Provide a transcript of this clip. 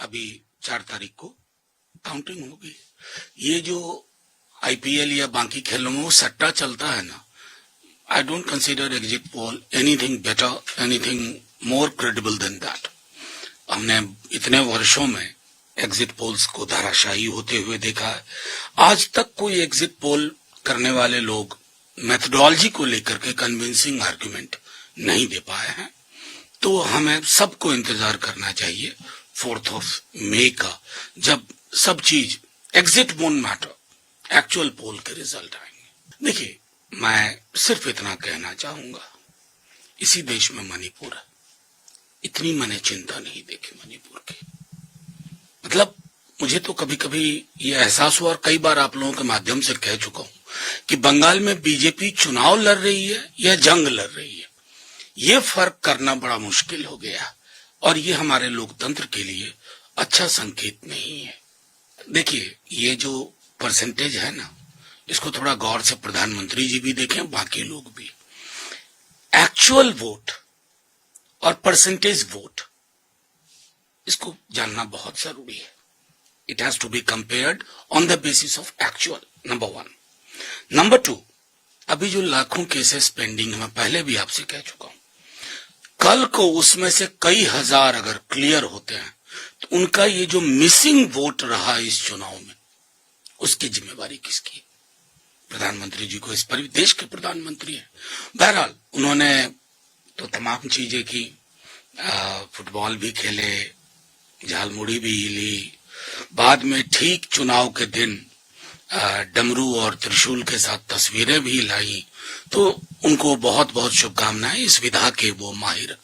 अभी 4 तारीख को काउंटिंग होगी। ये जो आईपीएल या बाकी खेलों में वो सट्टा चलता है ना, I don't consider exit poll anything better, anything more credible than that. हमने इतने वर्षों में एग्जिट पोल्स को धराशायी होते हुए देखा है। आज तक कोई एग्जिट पोल करने वाले लोग मेथोडोलॉजी को लेकर के कन्विंसिंग आर्गुमेंट नहीं दे पाए हैं। तो हमें सबको इंतजार करना चाहिए 4 मई का, जब सब चीज एग्जिट वोंट मैटर, एक्चुअल पोल के रिजल्ट आएंगे। देखिए, मैं सिर्फ इतना कहना चाहूंगा, इसी देश में मणिपुर है, इतनी मैंने चिंता नहीं देखी मणिपुर की। मतलब मुझे तो कभी कभी ये एहसास हुआ, और कई बार आप लोगों के माध्यम से कह चुका हूं, कि बंगाल में बीजेपी चुनाव लड़ रही है या जंग लड़ रही है, ये फर्क करना बड़ा मुश्किल हो गया, और ये हमारे लोकतंत्र के लिए अच्छा संकेत नहीं है। देखिए, ये जो परसेंटेज है ना, इसको थोड़ा गौर से प्रधानमंत्री जी भी देखें, बाकी लोग भी। एक्चुअल वोट और परसेंटेज वोट, इसको जानना बहुत जरूरी है। It has to be compared on the basis of actual, number 1। Number 2, अभी जो लाखों केसेस पेंडिंग है, मैं पहले भी आपसे कह चुका हूं, कल को उसमें से कई हजार अगर क्लियर होते हैं, तो उनका ये जो मिसिंग वोट रहा इस चुनाव में, उसकी जिम्मेवारी किसकी? प्रधानमंत्री जी को। इस पर भी देश के प्रधानमंत्री हैं। बहरहाल उन्होंने तो तमाम चीजें की, फुटबॉल भी खेले, झालमुड़ी भी हिली, बाद में ठीक चुनाव के दिन डमरू और त्रिशूल के साथ तस्वीरें भी लाई। तो उनको बहुत बहुत शुभकामनाएं, इस विधा के वो माहिर